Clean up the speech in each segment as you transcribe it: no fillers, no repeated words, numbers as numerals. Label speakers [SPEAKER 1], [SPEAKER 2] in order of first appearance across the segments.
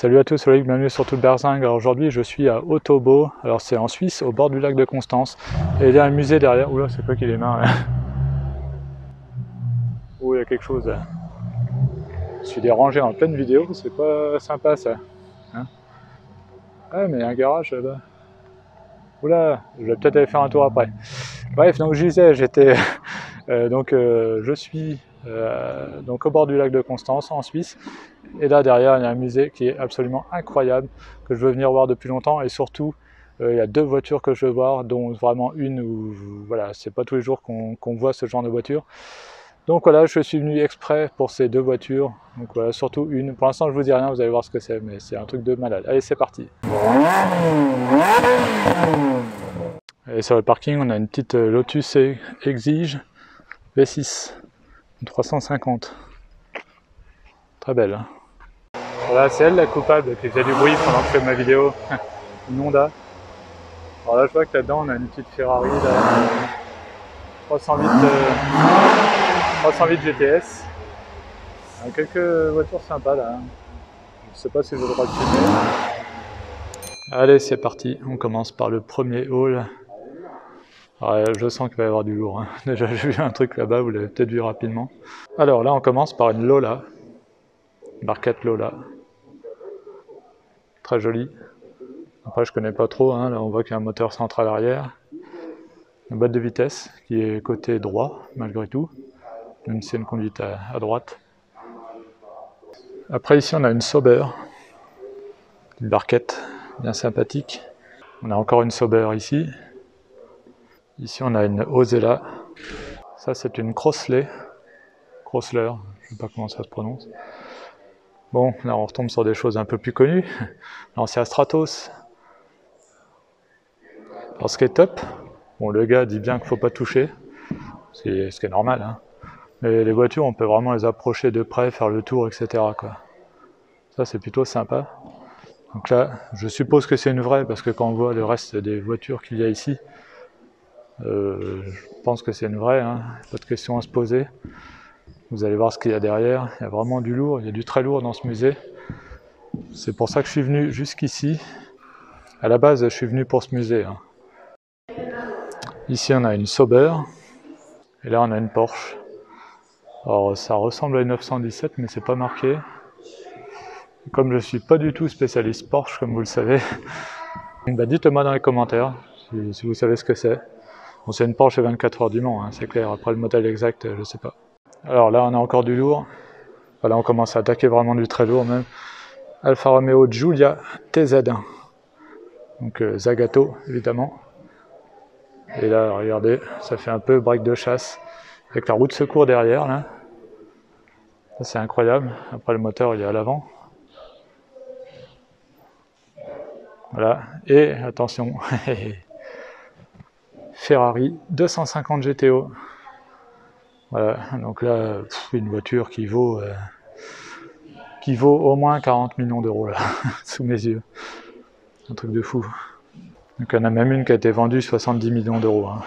[SPEAKER 1] Salut à tous, Loïc, bienvenue sur Tout Berzing. Alors aujourd'hui je suis à Ottobo, alors c'est en Suisse, au bord du lac de Constance. Et il y a un musée derrière. Oula, c'est quoi qu'il est marre là. Oh, il y a quelque chose là. Je suis dérangé en pleine vidéo, c'est pas sympa ça. Hein, ah mais il y a un garage là-bas. Oula, je vais peut-être aller faire un tour après. Bref, donc je disais, je suis donc au bord du lac de Constance en Suisse. Et là derrière il y a un musée qui est absolument incroyable, que je veux venir voir depuis longtemps, et surtout il y a deux voitures que je veux voir, dont vraiment une où voilà, c'est pas tous les jours qu'on voit ce genre de voiture. Donc voilà, je suis venu exprès pour ces deux voitures. Donc voilà, surtout une. Pour l'instant je vous dis rien, vous allez voir ce que c'est, mais c'est un truc de malade. Allez, c'est parti. Et sur le parking on a une petite Lotus Exige V6 350. Très belle. Voilà, c'est elle la coupable qui faisait du bruit pendant que je fais ma vidéo. Une Honda. Alors là je vois que là-dedans on a une petite Ferrari là, 308 GTS. Il y a quelques voitures sympas là. Je sais pas si j'ai le droit de filmer. Allez, c'est parti, on commence par le premier hall. Alors, je sens qu'il va y avoir du lourd, hein. Déjà j'ai vu un truc là-bas, vous l'avez peut-être vu rapidement. Alors là on commence par une Lola, barquette Lola. Très jolie. Après je connais pas trop, hein. Là on voit qu'il y a un moteur central arrière. Une boîte de vitesse qui est côté droit malgré tout, même si c'est une conduite à droite. Après ici on a une Sauber, une barquette bien sympathique. On a encore une Sauber ici. Ici on a une Osella. Ça c'est une Chrysler, je sais pas comment ça se prononce. Bon, là on retombe sur des choses un peu plus connues. L'ancien Stratos. Alors ce qui est top, bon le gars dit bien qu'il ne faut pas toucher, ce qui est normal, hein. Mais les voitures on peut vraiment les approcher de près, faire le tour, etc. quoi. Ça c'est plutôt sympa. Donc là, je suppose que c'est une vraie, parce que quand on voit le reste des voitures qu'il y a ici, je pense que c'est une vraie, hein. Pas de question à se poser. Vous allez voir ce qu'il y a derrière, il y a vraiment du lourd, il y a du très lourd dans ce musée. C'est pour ça que je suis venu jusqu'ici. À la base, je suis venu pour ce musée, hein. Ici, on a une Sauber, et là, on a une Porsche. Alors, ça ressemble à une 917, mais c'est pas marqué. Comme je ne suis pas du tout spécialiste Porsche, comme vous le savez, bah dites-moi dans les commentaires si vous savez ce que c'est. Bon, c'est une Porsche 24 heures du Mans, hein, c'est clair. Après le modèle exact, je sais pas. Alors là, on a encore du lourd. Voilà, on commence à attaquer vraiment du très lourd même. Alfa Romeo Giulia TZ1. Donc Zagato, évidemment. Et là, regardez, ça fait un peu break de chasse. Avec la roue de secours derrière, là. Ça, c'est incroyable. Après, le moteur, il est à l'avant. Voilà. Et, attention, Ferrari 250 GTO. Voilà, donc là, une voiture qui vaut au moins 40 millions d'euros là, sous mes yeux. Un truc de fou. Donc il y en a même une qui a été vendue 70 millions d'euros. Hein.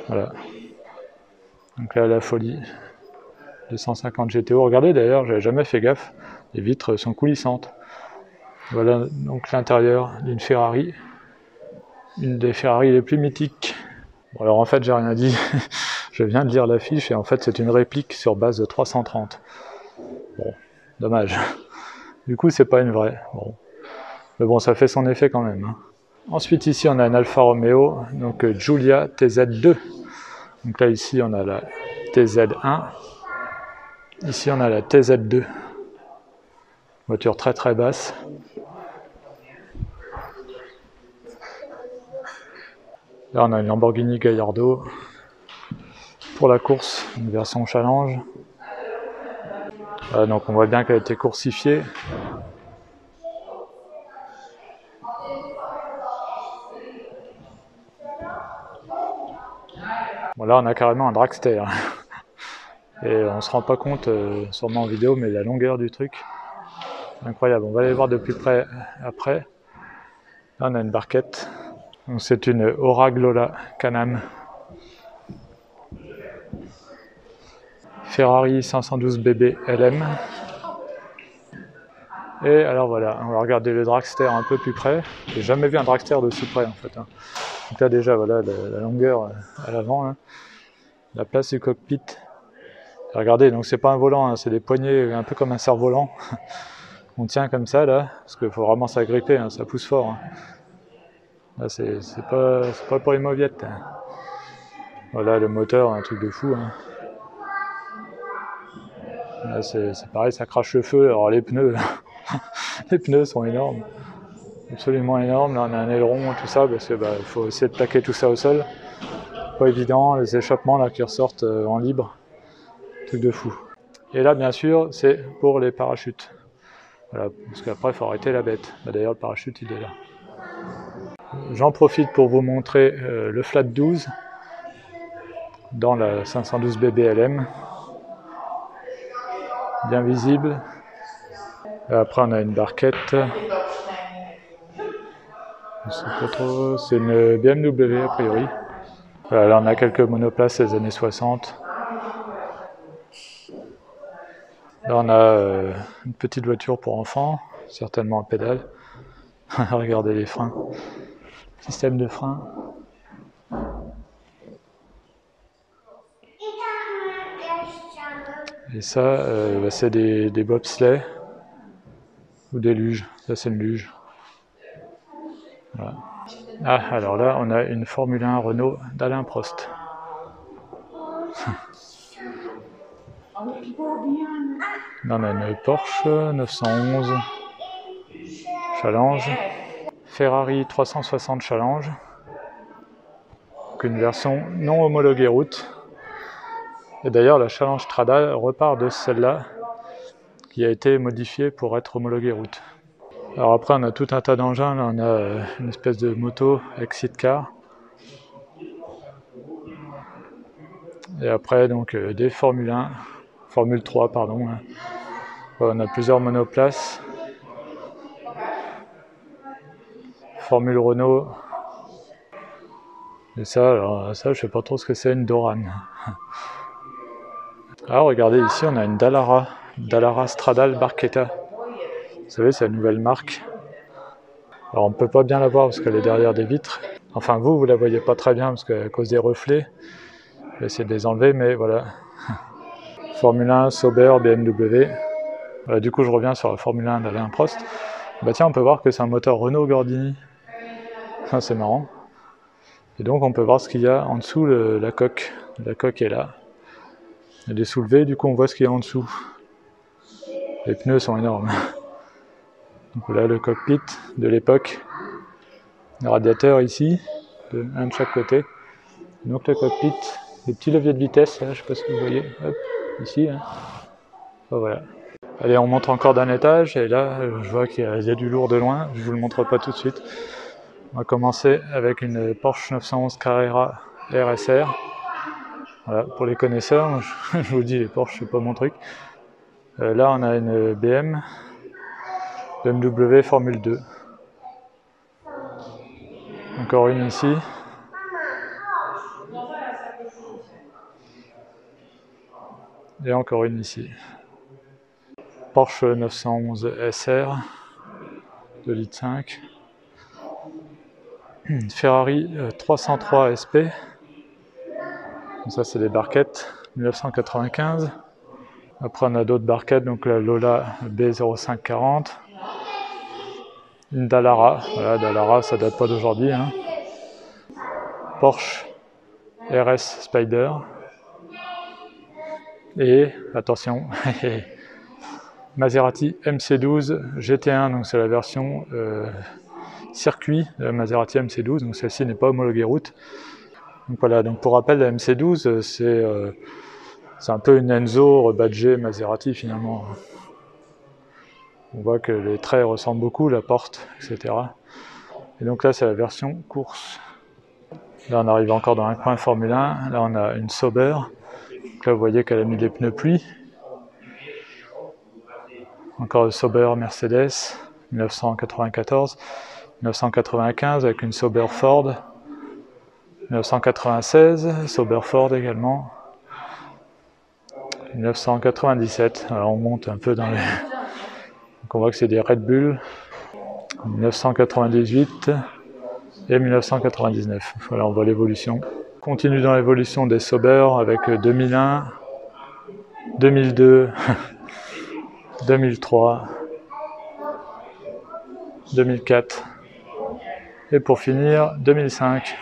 [SPEAKER 1] Voilà. Donc là, la folie. 250 GTO. Regardez d'ailleurs, j'avais jamais fait gaffe. Les vitres sont coulissantes. Voilà donc l'intérieur d'une Ferrari. Une des Ferrari les plus mythiques. Bon, alors en fait, j'ai rien dit. Je viens de lire l'affiche et en fait, c'est une réplique sur base de 330. Bon, dommage. Du coup, c'est pas une vraie. Bon. Mais bon, ça fait son effet quand même. Hein. Ensuite, ici, on a un Alfa Romeo, donc Giulia TZ2. Donc là, ici, on a la TZ1. Ici, on a la TZ2. Voiture très très basse. Là, on a une Lamborghini Gallardo pour la course, une version challenge. Voilà, donc on voit bien qu'elle a été coursifiée. Bon, là, on a carrément un dragster. Et on ne se rend pas compte, sûrement en vidéo, mais la longueur du truc, incroyable. On va aller voir de plus près après. Là, on a une barquette. C'est une Oraglola Can-Am. Ferrari 512 BB LM. Et alors voilà, on va regarder le dragster un peu plus près. J'ai jamais vu un dragster de si près en fait. Hein. Donc là déjà, voilà la longueur à l'avant, hein. La place du cockpit. Regardez, donc c'est pas un volant, hein, c'est des poignées un peu comme un cerf-volant. On tient comme ça là, parce qu'il faut vraiment s'agripper, hein, ça pousse fort. Hein. Là c'est pas pour les mauviettes. Hein. Voilà le moteur, un truc de fou. Hein. Là c'est pareil, ça crache le feu. Alors les pneus, les pneus sont énormes. Absolument énorme, là on a un aileron, tout ça, parce que faut essayer de plaquer tout ça au sol. Pas évident, les échappements là qui ressortent en libre, truc de fou. Et là bien sûr c'est pour les parachutes. Voilà, parce qu'après il faut arrêter la bête. D'ailleurs le parachute il est là. J'en profite pour vous montrer le flat 12 dans la 512 BBLM. Bien visible. Et après on a une barquette. C'est une BMW a priori. Voilà, là on a quelques monoplaces des années 60. Là on a une petite voiture pour enfants, certainement à pédale. Regardez les freins. Système de frein. Et ça, c'est des bobsleighs ou des luges. Ça c'est une luge. Voilà. Ah, alors là on a une Formule 1 Renault d'Alain Prost. Là on a une Porsche 911 Challenge, Ferrari 360 Challenge, donc une version non homologuée route. Et d'ailleurs la Challenge Strada repart de celle-là qui a été modifiée pour être homologuée route. Alors après on a tout un tas d'engins, là on a une espèce de moto Exit Car. Et après donc des Formule 1, Formule 3 pardon. On a plusieurs monoplaces. Formule Renault. Et ça, alors ça je sais pas trop ce que c'est, une Doran. Alors regardez ici on a une Dallara Stradale Barchetta. Vous savez c'est la nouvelle marque. Alors on ne peut pas bien la voir parce qu'elle est derrière des vitres. Enfin vous la voyez pas très bien parce qu'à cause des reflets. Je vais essayer de les enlever mais voilà. Formule 1, Sauber, BMW. Voilà, du coup je reviens sur la Formule 1 d'Alain Prost. Bah tiens on peut voir que c'est un moteur Renault Gordini. Ça c'est marrant. Et donc on peut voir ce qu'il y a en dessous la coque. La coque est là. Elle est soulevée, du coup on voit ce qu'il y a en dessous. Les pneus sont énormes. Donc voilà le cockpit de l'époque. Le radiateur ici, un de chaque côté. Donc le cockpit, les petits leviers de vitesse, là, je ne sais pas si vous voyez, hop, ici. Hein. Oh, voilà. Allez, on monte encore d'un étage, et là je vois qu'il y a du lourd de loin, je ne vous le montre pas tout de suite. On va commencer avec une Porsche 911 Carrera RSR. Voilà, pour les connaisseurs, je vous dis, les Porsche, c'est pas mon truc. Là, on a une BMW Formule 2. Encore une ici. Et encore une ici. Porsche 911 SR, 2,5 litres. Ferrari 303 SP. Donc ça, c'est des barquettes, 1995. Après, on a d'autres barquettes, donc la Lola B0540. Une Dallara, voilà, Dallara, ça date pas d'aujourd'hui. Hein. Porsche RS Spider. Et, attention, Maserati MC12 GT1, donc c'est la version circuit de la Maserati MC12, donc celle-ci n'est pas homologuée route. Donc voilà, donc pour rappel, la MC12, c'est un peu une Enzo rebadgée Maserati finalement. On voit que les traits ressemblent beaucoup, la porte, etc. Et donc là, c'est la version course. Là, on arrive encore dans un coin Formule 1. Là, on a une Sauber. Donc là, vous voyez qu'elle a mis des pneus pluie. Encore le Sauber Mercedes, 1994. 1995 avec une Sauber Ford. 1996, Sauber Ford également. 1997. Alors on monte un peu dans Donc on voit que c'est des Red Bull 1998 et 1999. Voilà, on voit l'évolution. On continue dans l'évolution des Sauber avec 2001, 2002, 2003, 2004 et pour finir 2005.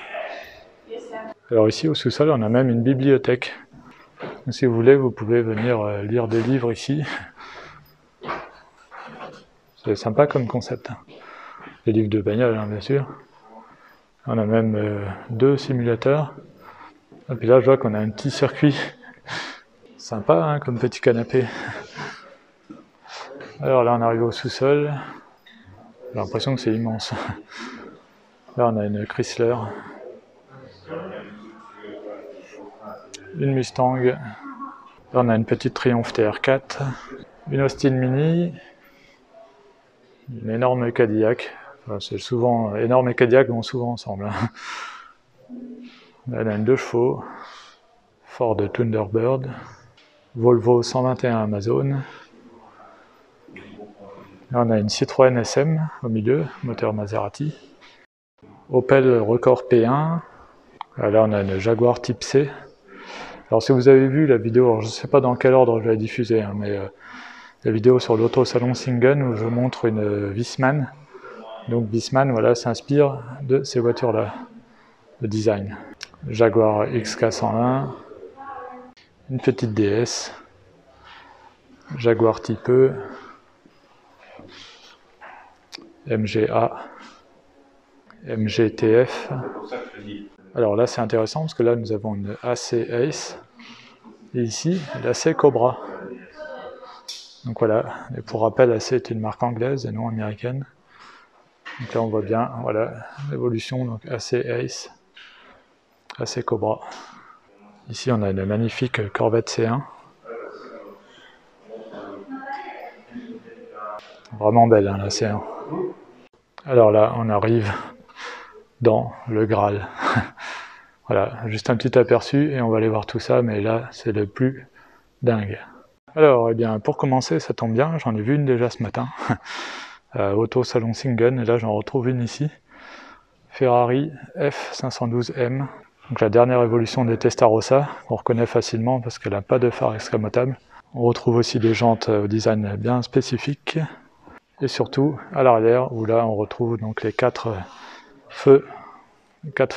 [SPEAKER 1] Alors ici au sous-sol on a même une bibliothèque. Donc, si vous voulez vous pouvez venir lire des livres ici. C'est sympa comme concept. Des livres de bagnole hein, bien sûr. On a même 2 simulateurs. Et puis là je vois qu'on a un petit circuit. Sympa hein, comme petit canapé. Alors là on arrive au sous-sol. J'ai l'impression que c'est immense. Là on a une Chrysler. Une Mustang. Là on a une petite Triumph TR4. Une Austin Mini. Une énorme Cadillac. Enfin, c'est souvent énorme et Cadillac vont souvent ensemble. Là, on a une 2 chevaux. Ford Thunderbird. Volvo 121 Amazon. Là, on a une Citroën SM au milieu, moteur Maserati. Opel Rekord P1. Là, on a une Jaguar Type C. Alors, si vous avez vu la vidéo, alors, je ne sais pas dans quel ordre je vais la diffuser, hein, mais la vidéo sur l'auto salon Singen où je montre une Wiesmann. Donc, Wiesmann, voilà, s'inspire de ces voitures-là, le design. Jaguar XK101. Une petite DS. Jaguar Type E. MGA. MGTF. Alors là c'est intéressant parce que là nous avons une AC Ace et ici l'AC Cobra. Donc voilà, et pour rappel AC est une marque anglaise et non américaine. Donc là on voit bien voilà l'évolution, donc AC Ace, AC Cobra. Ici on a une magnifique Corvette C1. Vraiment belle hein, la C1. Alors là on arrive dans le Graal. Voilà, juste un petit aperçu et on va aller voir tout ça, mais là c'est le plus dingue. Alors, eh bien, pour commencer, ça tombe bien, j'en ai vu une déjà ce matin, Auto Salon Singen, et là j'en retrouve une ici, Ferrari F512M, donc la dernière évolution des Testarossa, qu'on reconnaît facilement parce qu'elle n'a pas de phare escamotable. On retrouve aussi des jantes au design bien spécifique, et surtout à l'arrière, où là on retrouve donc les 4 feux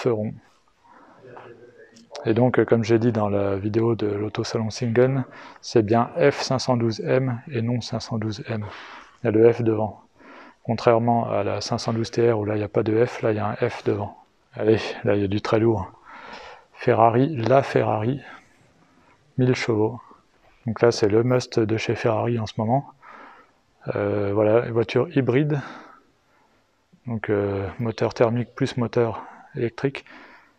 [SPEAKER 1] ronds. Et donc, comme j'ai dit dans la vidéo de l'autosalon Singen, c'est bien F512M et non 512M. Il y a le F devant. Contrairement à la 512 TR où là il n'y a pas de F, là il y a un F devant. Allez, là il y a du très lourd. Ferrari, la Ferrari, 1000 chevaux. Donc là c'est le must de chez Ferrari en ce moment. Voilà, voiture hybride. Donc moteur thermique plus moteur électrique,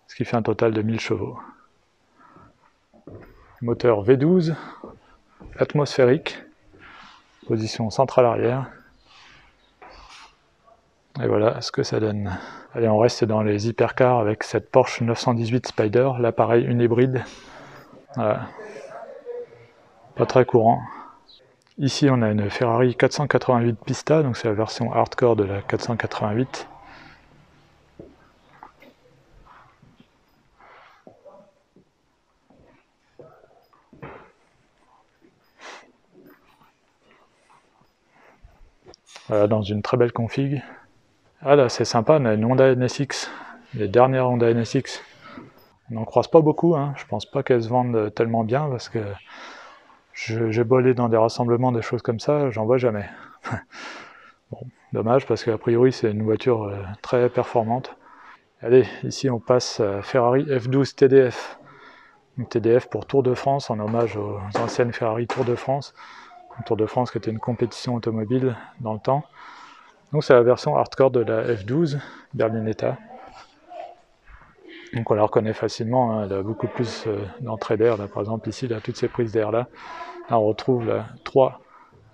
[SPEAKER 1] ce qui fait un total de 1000 chevaux. Moteur V12, atmosphérique, position centrale arrière. Et voilà ce que ça donne. Allez, on reste dans les hypercars avec cette Porsche 918 Spider, là pareil, une hybride. Voilà. Pas très courant. Ici on a une Ferrari 488 Pista, donc c'est la version hardcore de la 488. Voilà, dans une très belle config. Ah là c'est sympa, on a une Honda NSX, les dernières Honda NSX. On n'en croise pas beaucoup, hein. Je pense pas qu'elles se vendent tellement bien parce que j'ai beau aller dans des rassemblements, des choses comme ça, j'en vois jamais. Bon, dommage parce qu'a priori c'est une voiture très performante. Allez, ici on passe à Ferrari F12 TDF. Donc TDF pour Tour de France, en hommage aux anciennes Ferrari Tour de France. Tour de France qui était une compétition automobile dans le temps. Donc c'est la version hardcore de la F12 Berlinetta. Donc on la reconnaît facilement, hein, elle a beaucoup plus d'entrées d'air. Par exemple ici, là, toutes ces prises d'air là, on retrouve là, 3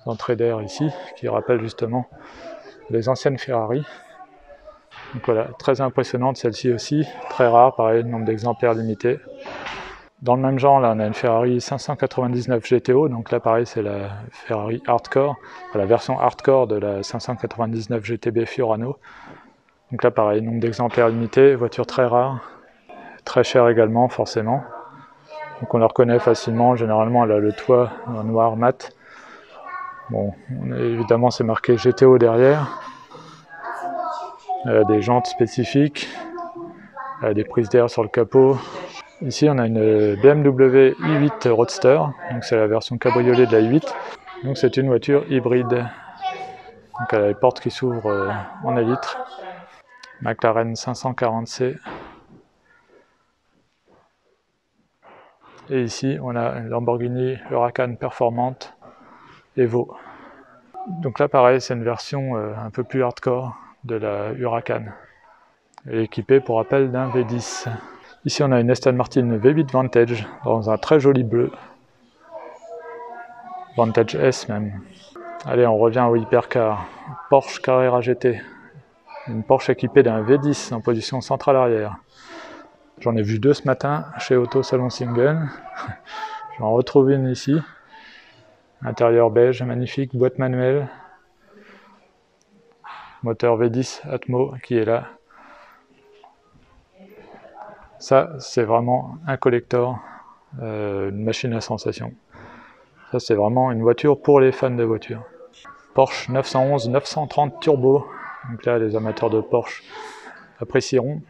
[SPEAKER 1] entrées d'air ici, qui rappellent justement les anciennes Ferrari. Donc voilà, très impressionnante celle-ci aussi, très rare, pareil, nombre d'exemplaires limité. Dans le même genre, là, on a une Ferrari 599 GTO, donc là, pareil, c'est la Ferrari Hardcore, la version Hardcore de la 599 GTB Fiorano. Donc là, pareil, nombre d'exemplaires limités, voiture très rare, très chère également, forcément. Donc on la reconnaît facilement, généralement, elle a le toit en noir mat. Bon, évidemment, c'est marqué GTO derrière. Elle a des jantes spécifiques, elle a des prises d'air sur le capot. Ici, on a une BMW i8 Roadster, donc c'est la version cabriolet de la i8. Donc c'est une voiture hybride. Donc elle a les portes qui s'ouvrent en élytre. McLaren 540C. Et ici, on a une Lamborghini Huracan performante Evo. Donc là, pareil, c'est une version un peu plus hardcore de la Huracan. Elle est équipée, pour rappel, d'un V10. Ici, on a une Aston Martin V8 Vantage dans un très joli bleu. Vantage S même. Allez, on revient au hypercar. Porsche Carrera GT. Une Porsche équipée d'un V10 en position centrale arrière. J'en ai vu deux ce matin chez Auto Salon Single. J'en retrouve une ici. Intérieur beige, magnifique, boîte manuelle. Moteur V10 Atmo qui est là. Ça, c'est vraiment un collector, une machine à sensation. Ça, c'est vraiment une voiture pour les fans de voitures. Porsche 911 930 Turbo. Donc là, les amateurs de Porsche apprécieront.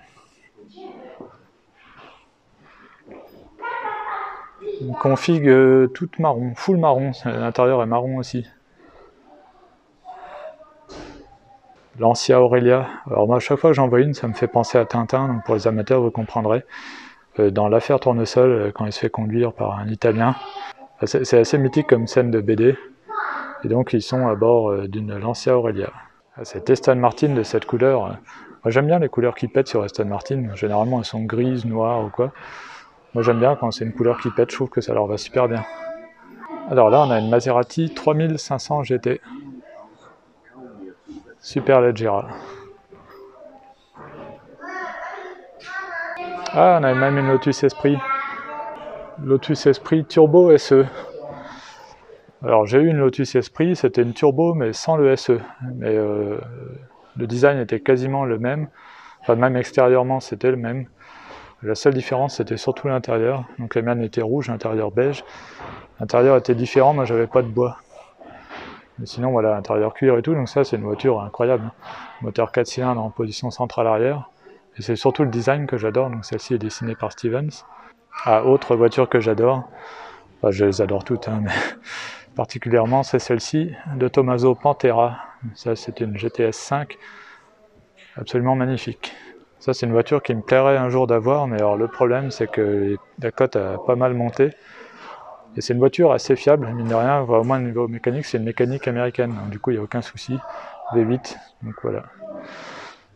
[SPEAKER 1] Une config toute marron, full marron. L'intérieur est marron aussi. Lancia Aurelia. Alors moi, à chaque fois que j'en vois une, ça me fait penser à Tintin. Donc pour les amateurs, vous comprendrez. Dans l'affaire Tournesol, quand il se fait conduire par un Italien. C'est assez mythique comme scène de BD. Et donc ils sont à bord d'une Lancia Aurelia. Cette Aston Martin de cette couleur. Moi j'aime bien les couleurs qui pètent sur Aston Martin. Généralement elles sont grises, noires ou quoi. Moi j'aime bien quand c'est une couleur qui pète, je trouve que ça leur va super bien. Alors là on a une Maserati 3500 GT. Superleggera. Ah, on a même une Lotus Esprit. Lotus Esprit Turbo SE. Alors j'ai eu une Lotus Esprit, c'était une turbo mais sans le SE. Mais le design était quasiment le même. Enfin même extérieurement c'était le même. La seule différence c'était surtout l'intérieur. Donc la mienne était rouge, l'intérieur beige. L'intérieur était différent, moi j'avais pas de bois. Mais sinon voilà, l'intérieur cuir et tout, donc ça c'est une voiture incroyable. Moteur 4 cylindres en position centrale arrière. Et c'est surtout le design que j'adore, donc celle-ci est dessinée par Stevens. Ah, autre voiture que j'adore, enfin je les adore toutes, hein, mais particulièrement c'est celle-ci de Tommaso Pantera. Ça c'est une GTS 5, absolument magnifique. Ça c'est une voiture qui me plairait un jour d'avoir, mais alors le problème c'est que la cote a pas mal monté. Et c'est une voiture assez fiable, mine de rien, au moins au niveau mécanique, c'est une mécanique américaine, donc, du coup il n'y a aucun souci. V8, donc voilà.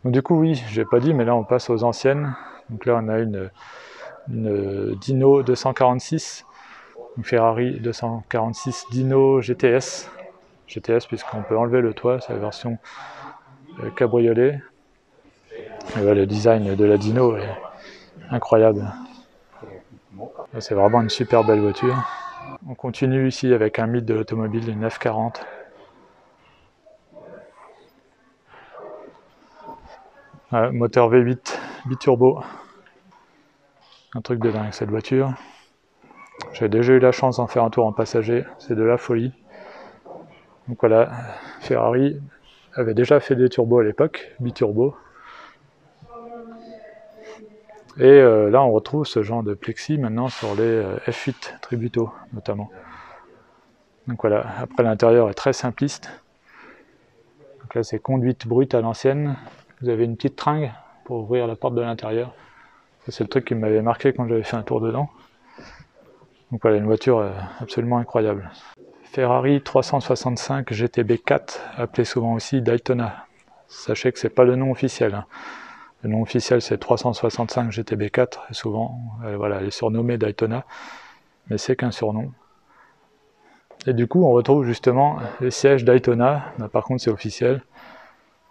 [SPEAKER 1] Donc du coup oui, j'ai pas dit, mais là on passe aux anciennes. Donc là on a une Dino 246, une Ferrari 246 Dino GTS. GTS puisqu'on peut enlever le toit, c'est la version cabriolet. Et ouais, le design de la Dino est incroyable. C'est vraiment une super belle voiture. On continue ici avec un mythe de l'automobile, une F40. Moteur V8 biturbo. Un truc de dingue cette voiture. J'ai déjà eu la chance d'en faire un tour en passager, c'est de la folie. Donc voilà, Ferrari avait déjà fait des turbos à l'époque, biturbo. Et là on retrouve ce genre de plexi maintenant sur les F8 Tributo notamment. Donc voilà, après l'intérieur est très simpliste. Donc là c'est conduite brute à l'ancienne. Vous avez une petite tringle pour ouvrir la porte de l'intérieur. C'est le truc qui m'avait marqué quand j'avais fait un tour dedans. Donc voilà, une voiture absolument incroyable. Ferrari 365 GTB4, appelé souvent aussi Daytona. Sachez que c'est pas le nom officiel. Hein. Le nom officiel c'est 365 GTB4, et souvent voilà, elle est surnommée Daytona, mais c'est qu'un surnom. Et du coup on retrouve justement les sièges Daytona, mais par contre c'est officiel.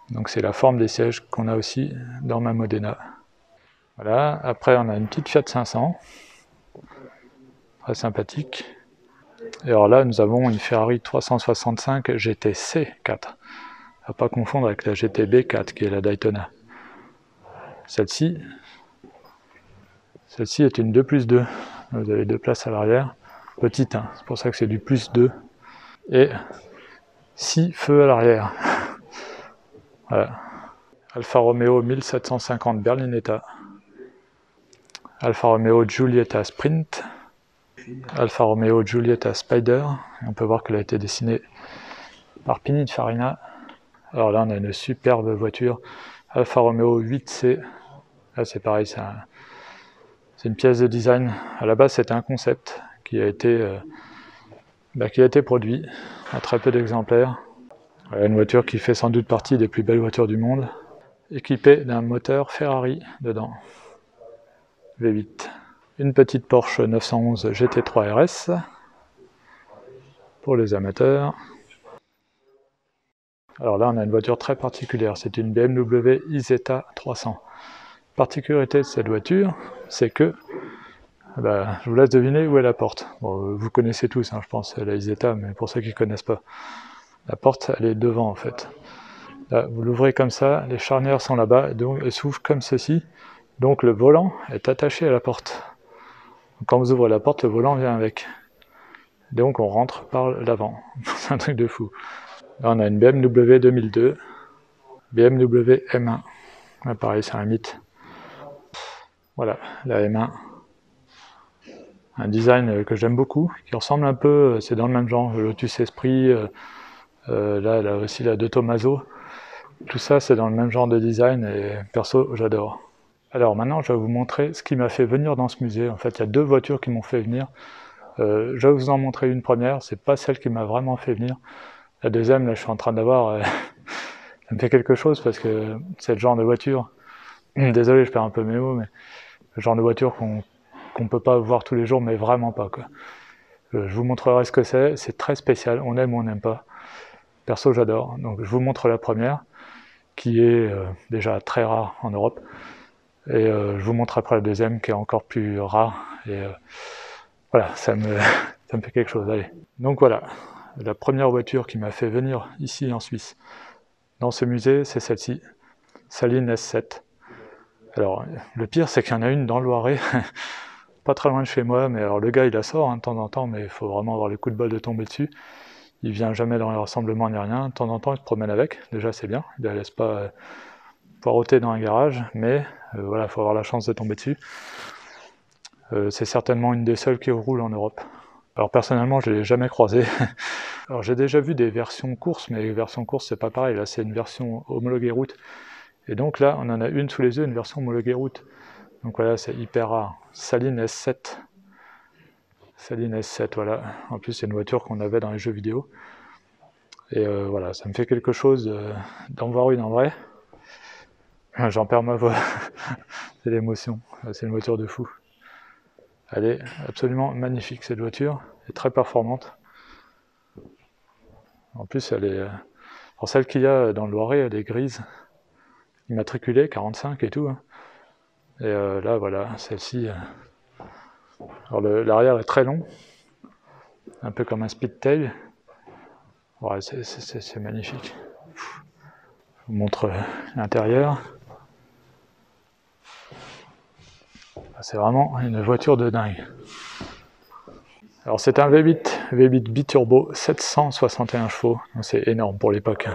[SPEAKER 1] Donc c'est la forme des sièges qu'on a aussi dans ma Modena. Voilà, après on a une petite Fiat 500. très sympathique. Et alors là, nous avons une Ferrari 365 GTC 4. À ne pas confondre avec la GTB 4 qui est la Daytona. Celle-ci est une 2+2. Vous avez 2 places à l'arrière. Petite, hein, c'est pour ça que c'est du +2. Et 6 feux à l'arrière. Voilà. Alfa Romeo 1750 Berlinetta. Alfa Romeo Giulietta Sprint. Alfa Romeo Giulietta Spider. Et on peut voir qu'elle a été dessinée par Pininfarina. Alors là, on a une superbe voiture. Alfa Romeo 8C. Là, c'est pareil, c'est une pièce de design. À la base, c'était un concept qui a été produit à très peu d'exemplaires. Voilà, une voiture qui fait sans doute partie des plus belles voitures du monde, équipée d'un moteur Ferrari dedans, V8. Une petite Porsche 911 GT3 RS, pour les amateurs. Alors là, on a une voiture très particulière, c'est une BMW Isetta 300. Particularité de cette voiture, c'est que, je vous laisse deviner où est la porte. Bon, vous connaissez tous, hein, je pense, la Isetta, mais pour ceux qui ne connaissent pas. La porte, elle est devant en fait. Là, vous l'ouvrez comme ça, les charnières sont là-bas, donc elle s'ouvre comme ceci. Donc le volant est attaché à la porte. Donc, quand vous ouvrez la porte, le volant vient avec. Donc on rentre par l'avant. C'est un truc de fou. Là, on a une BMW 2002, BMW M1. Là, pareil, c'est un mythe. Voilà, la M1. Un design que j'aime beaucoup, qui ressemble un peu, c'est dans le même genre, le Lotus Esprit, là aussi la De Tomaso. Tout ça, c'est dans le même genre de design et perso, j'adore. Alors maintenant, je vais vous montrer ce qui m'a fait venir dans ce musée. En fait, il y a 2 voitures qui m'ont fait venir. Je vais vous en montrer une première, c'est pas celle qui m'a vraiment fait venir. La deuxième, là, je suis en train d'avoir... ça me fait quelque chose parce que c'est le genre de voiture... Désolé, je perds un peu mes mots, mais le genre de voiture qu'on peut pas voir tous les jours, mais vraiment pas, quoi. Je vous montrerai ce que c'est très spécial, on aime ou on n'aime pas. Perso, j'adore. Donc je vous montre la première, qui est déjà très rare en Europe. Et je vous montre après la deuxième, qui est encore plus rare. Et voilà, ça me fait quelque chose. Allez. Donc voilà, la première voiture qui m'a fait venir ici en Suisse, dans ce musée, c'est celle-ci, Saline S7. Alors, le pire, c'est qu'il y en a une dans le Loiret, pas très loin de chez moi, mais alors le gars, il la sort de temps en temps, mais il faut vraiment avoir le coup de bol de tomber dessus. Il vient jamais dans les rassemblements ni rien, de temps en temps, il se promène avec, déjà c'est bien, il ne la laisse pas poireauter dans un garage, mais voilà, il faut avoir la chance de tomber dessus. C'est certainement une des seules qui roule en Europe. Alors personnellement, je ne l'ai jamais croisée. Alors j'ai déjà vu des versions course, mais les versions course, c'est pas pareil, là c'est une version homologuée route. Et donc là, on en a une sous les yeux, une version homologuée route. Donc voilà, c'est hyper rare. Saline S7. Saline S7, voilà. En plus, c'est une voiture qu'on avait dans les jeux vidéo. Et voilà, ça me fait quelque chose d'en voir une en vrai. J'en perds ma voix. C'est l'émotion. C'est une voiture de fou. Elle est absolument magnifique, cette voiture. Elle est très performante. En plus, elle est... Alors celle qu'il y a dans le Loiret, elle est grise. Immatriculée, 45 et tout. Hein. Et là, voilà, celle-ci... Alors l'arrière est très long. Un peu comme un speedtail. Ouais, c'est magnifique. Je vous montre l'intérieur. C'est vraiment une voiture de dingue. Alors c'est un V8 biturbo, 761 chevaux, c'est énorme pour l'époque.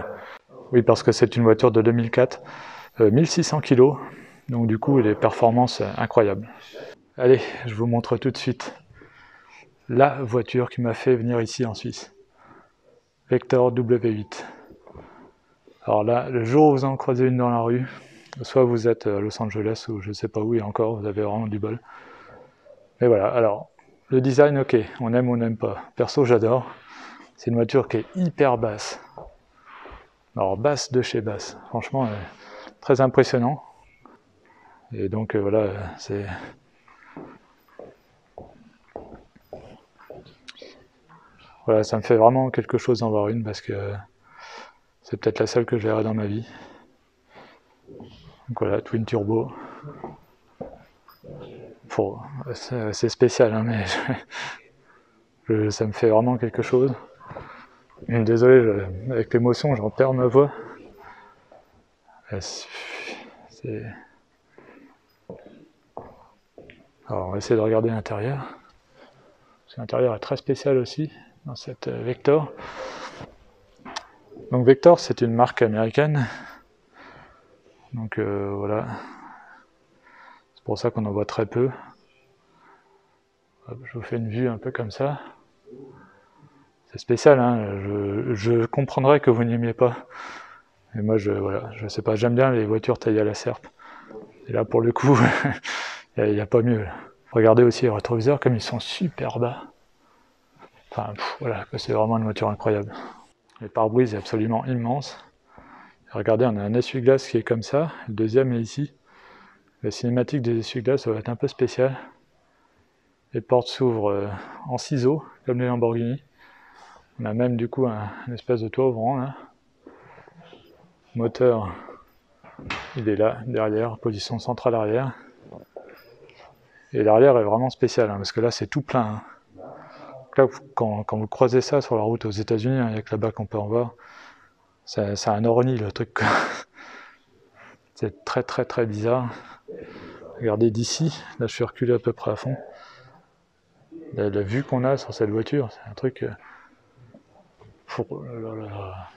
[SPEAKER 1] Oui, parce que c'est une voiture de 2004, 1600 kg, donc du coup les performances incroyables. Allez, je vous montre tout de suite la voiture qui m'a fait venir ici en Suisse. Vector W8. Alors là, le jour où vous en croisez une dans la rue, soit vous êtes à Los Angeles ou je sais pas où, et encore, vous avez vraiment du bol. Mais voilà, alors, le design, ok, on aime ou on n'aime pas. Perso, j'adore. C'est une voiture qui est hyper basse. Alors, basse de chez basse. Franchement, très impressionnant. Et donc, voilà, c'est... Voilà, ça me fait vraiment quelque chose d'en voir une parce que c'est peut-être la seule que je verrai dans ma vie. Donc voilà, Twin Turbo. C'est spécial, hein, mais ça me fait vraiment quelque chose. Désolé, avec l'émotion, j'en perds ma voix. Alors, on va essayer de regarder l'intérieur. L'intérieur est très spécial aussi, dans cette Vector. Donc Vector, c'est une marque américaine. Donc voilà. C'est pour ça qu'on en voit très peu. Hop, je vous fais une vue un peu comme ça. C'est spécial, hein. Je comprendrais que vous n'aimiez pas. Mais moi, voilà, je sais pas, j'aime bien les voitures taillées à la serpe. Et là, pour le coup, il n'y a pas mieux. Là. Regardez aussi les rétroviseurs, comme ils sont super bas. Enfin, voilà, c'est vraiment une voiture incroyable. Le pare-brise est absolument immense. Et regardez, on a un essuie-glace qui est comme ça. Le deuxième est ici. La cinématique des essuie-glaces va être un peu spéciale. Les portes s'ouvrent en ciseaux, comme les Lamborghini. On a même du coup un espèce de toit ouvrant là. Moteur, il est là, derrière, position centrale arrière. Et l'arrière est vraiment spécial, hein, parce que là c'est tout plein. Hein. Là, quand vous croisez ça sur la route aux États-Unis, il n'y a que là-bas qu'on peut en voir. C'est un orni le truc. C'est très très très bizarre. Regardez d'ici, là je suis reculé à peu près à fond. La vue qu'on a sur cette voiture, c'est un truc...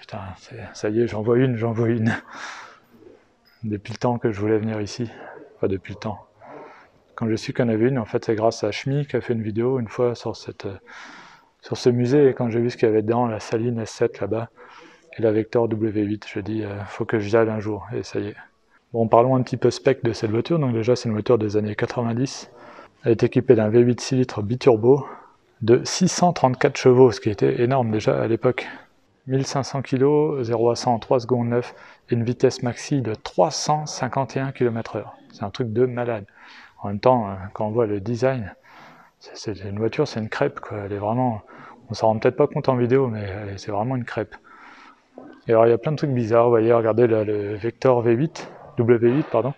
[SPEAKER 1] Putain, ça y est, j'en vois une. Depuis le temps que je voulais venir ici. Enfin, depuis le temps. Quand je su qu'il y en avait une, en fait, c'est grâce à Shmi qui a fait une vidéo une fois sur ce musée. Et quand j'ai vu ce qu'il y avait dedans, la Saline S7 là-bas, et la Vector W8, je dis, faut que j'y aille un jour. Et ça y est. Bon, parlons un petit peu spec de cette voiture. Donc déjà, c'est une voiture des années 90. Elle est équipée d'un V8 6 litres biturbo de 634 chevaux, ce qui était énorme déjà à l'époque. 1500 kg, 0 à 100 en 3 secondes 9, et une vitesse maxi de 351 km/h. C'est un truc de malade. En même temps, quand on voit le design, c'est une voiture, c'est une crêpe, quoi. Elle est vraiment... On s'en rend peut-être pas compte en vidéo, mais c'est vraiment une crêpe. Et alors, il y a plein de trucs bizarres. Vous voyez, regardez, là, le Vector V8, W8, pardon,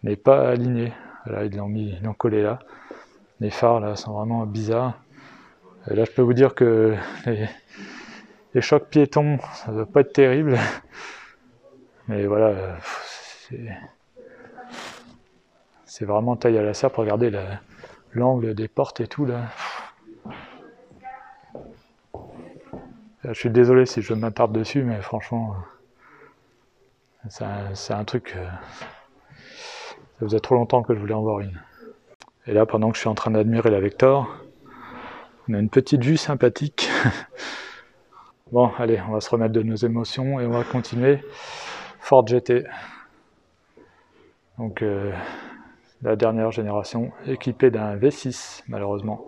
[SPEAKER 1] n'est pas aligné. Là, ils l'ont collé là. Les phares, là, sont vraiment bizarres. Et là, je peux vous dire que les chocs piétons, ça ne doit pas être terrible. Mais voilà, c'est vraiment taille à la serpe. Regardez l'angle des portes et tout là. Je suis désolé si je m'attarde dessus, mais franchement, c'est un truc... ça faisait trop longtemps que je voulais en voir une. Et là, pendant que je suis en train d'admirer la Vector, on a une petite vue sympathique. Bon, allez, on va se remettre de nos émotions et on va continuer. Ford GT. Donc, la dernière génération, équipée d'un V6, malheureusement.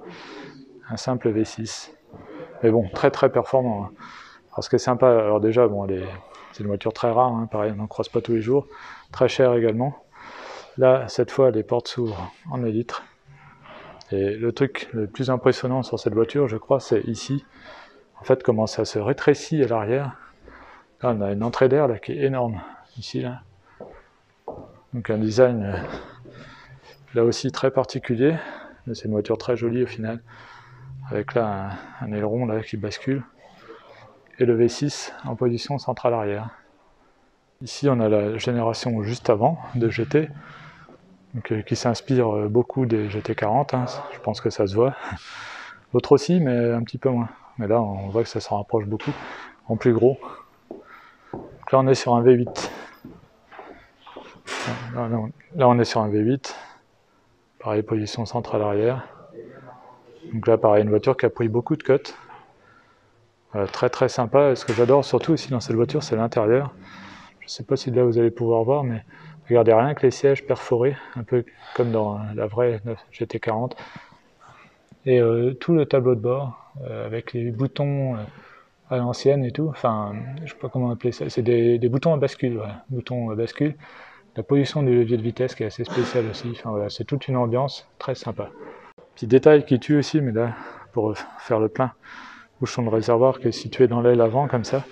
[SPEAKER 1] Un simple V6. Mais bon, très très performant. Hein. Alors, ce qui est sympa, alors déjà, bon, c'est une voiture très rare, hein, pareil, on n'en croise pas tous les jours. Très cher également. Là, cette fois, les portes s'ouvrent en élytre. Et le truc le plus impressionnant sur cette voiture, je crois, c'est ici. En fait, comment ça se rétrécit à l'arrière. Là, on a une entrée d'air là qui est énorme. Ici, là. Donc un design là aussi très particulier. C'est une voiture très jolie au final. Avec là un aileron là qui bascule. Et le V6 en position centrale arrière. Ici, on a la génération juste avant de GT. Donc, qui s'inspire beaucoup des GT40, hein, je pense que ça se voit. L'autre aussi, mais un petit peu moins. Mais là, on voit que ça s'en rapproche beaucoup, en plus gros. Donc là, on est sur un V8. Là, on est sur un V8. Pareil, position centrale arrière. Donc là, pareil, une voiture qui a pris beaucoup de cotes. Très très sympa. Et ce que j'adore surtout aussi dans cette voiture, c'est l'intérieur. Je ne sais pas si là vous allez pouvoir voir, mais regardez rien que les sièges perforés, un peu comme dans la vraie GT40. Et tout le tableau de bord, avec les boutons à l'ancienne et tout. Enfin, je ne sais pas comment appeler ça. C'est des boutons à bascule, voilà. Boutons à bascule. La position du levier de vitesse qui est assez spéciale aussi. Enfin, voilà, c'est toute une ambiance très sympa. Petit détail qui tue aussi, mais là, pour faire le plein, bouchon de réservoir qui est situé dans l'aile avant, comme ça.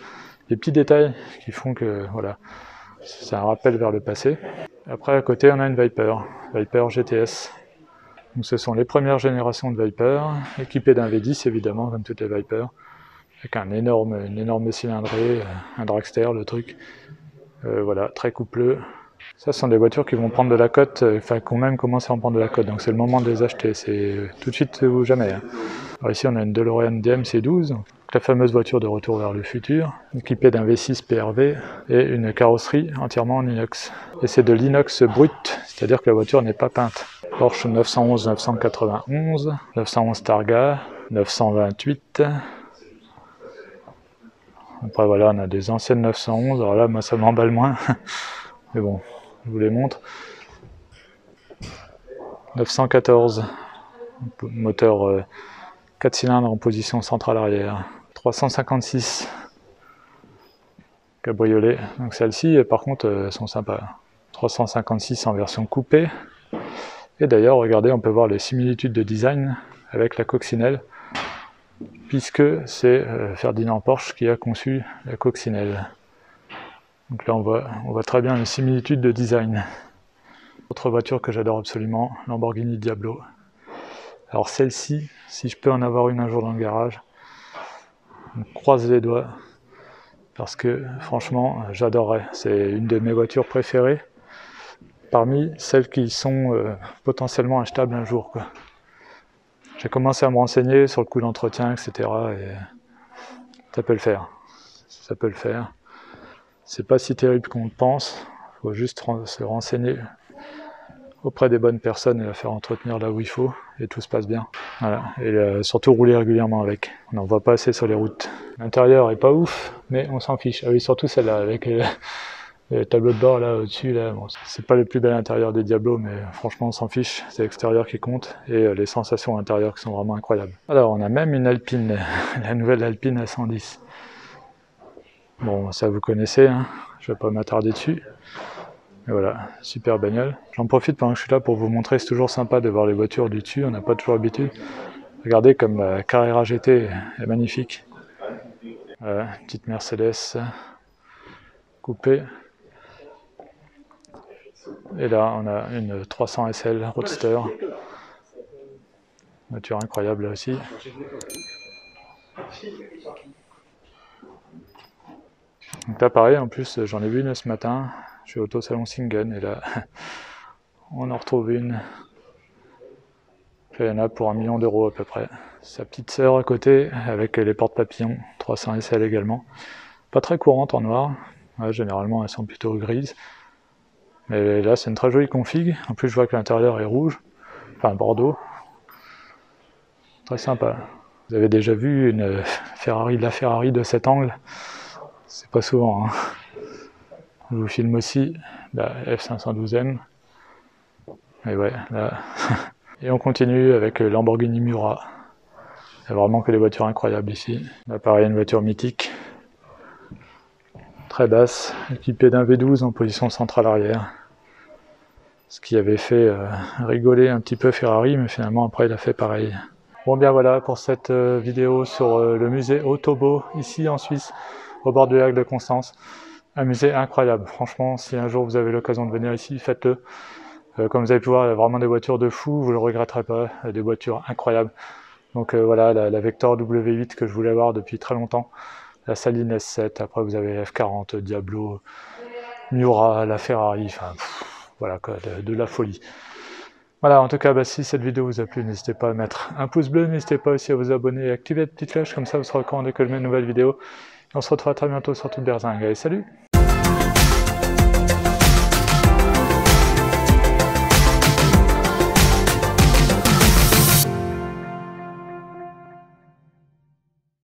[SPEAKER 1] Des petits détails qui font que, voilà, c'est un rappel vers le passé. Après, à côté, on a une Viper GTS. Donc ce sont les premières générations de Viper, équipées d'un V10 évidemment, comme toutes les Viper, avec une énorme cylindrée, un dragster le truc. Voilà, très coupleux. Ça, ce sont des voitures qui vont prendre de la cote, enfin qui ont même commencé à en prendre de la cote, donc c'est le moment de les acheter, c'est tout de suite ou jamais. Hein. Alors ici on a une DeLorean DMC12, la fameuse voiture de retour vers le futur, équipée d'un V6 PRV et une carrosserie entièrement en inox. Et c'est de l'inox brut, c'est-à-dire que la voiture n'est pas peinte. Porsche 911 991, 911 Targa, 928. Après voilà, on a des anciennes 911, alors là moi ça m'emballe moins, mais bon, je vous les montre. 914, moteur 4 cylindres en position centrale arrière. 356, cabriolet, donc celles-ci par contre sont sympas. 356 en version coupée. Et d'ailleurs, regardez, on peut voir les similitudes de design avec la coccinelle, puisque c'est Ferdinand Porsche qui a conçu la coccinelle. Donc là, on voit très bien les similitudes de design. Autre voiture que j'adore absolument, Lamborghini Diablo. Alors celle-ci, si je peux en avoir une un jour dans le garage, on croise les doigts, parce que franchement, j'adorerais. C'est une de mes voitures préférées, parmi celles qui sont potentiellement achetables un jour, quoi. J'ai commencé à me renseigner sur le coût d'entretien, etc. Et ça peut le faire. Ça peut le faire. C'est pas si terrible qu'on le pense. Il faut juste se renseigner auprès des bonnes personnes et la faire entretenir là où il faut. Et tout se passe bien. Voilà. Et surtout rouler régulièrement avec. On n'en voit pas assez sur les routes. L'intérieur est pas ouf, mais on s'en fiche. Ah oui, surtout celle-là, avec le tableau de bord là au-dessus, là, bon, c'est pas le plus bel intérieur des Diablos, mais franchement on s'en fiche, c'est l'extérieur qui compte, et les sensations intérieures qui sont vraiment incroyables. Alors on a même une Alpine, la nouvelle Alpine A110. Bon, ça vous connaissez, hein, je vais pas m'attarder dessus. Et voilà, super bagnole. J'en profite pendant que je suis là pour vous montrer, c'est toujours sympa de voir les voitures du dessus, on n'a pas toujours l'habitude. Regardez comme la Carrera GT est magnifique. Voilà, petite Mercedes coupée. Et là, on a une 300 SL Roadster. Voiture incroyable là aussi. Donc là, pareil, en plus, j'en ai vu une ce matin. Je suis au salon Singen et là, on en retrouve une. Il y en a pour 1 million d'euros à peu près. Sa petite sœur à côté avec les porte-papillons, 300 SL également. Pas très courante en noir. Ouais, généralement, elles sont plutôt grises. Mais là, c'est une très jolie config. En plus, je vois que l'intérieur est rouge, enfin bordeaux. Très sympa. Vous avez déjà vu une Ferrari, la Ferrari de cet angle? C'est pas souvent. Hein. Je vous filme aussi la F512M. Et ouais, là. Et on continue avec Lamborghini Miura. Il y a vraiment que des voitures incroyables ici. Là, pareil, une voiture mythique. Très basse, équipée d'un V12 en position centrale arrière. Ce qui avait fait rigoler un petit peu Ferrari, mais finalement après il a fait pareil. Bon bien voilà pour cette vidéo sur le musée Autobo, ici en Suisse, au bord du lac de Constance. Un musée incroyable, franchement, si un jour vous avez l'occasion de venir ici, faites-le. Comme vous avez pu voir, il y a vraiment des voitures de fou, vous ne le regretterez pas, des voitures incroyables. Donc voilà, la Vector W8 que je voulais avoir depuis très longtemps, la Saline S7, après vous avez F40, Diablo, Miura, la Ferrari, enfin voilà quoi, de la folie. Voilà, en tout cas, si cette vidéo vous a plu, n'hésitez pas à mettre un pouce bleu, n'hésitez pas aussi à vous abonner et activer la petite cloche, comme ça vous serez au courant dès que je mets une nouvelle vidéo. Et on se retrouve très bientôt sur Toute Berzingue. Allez, salut!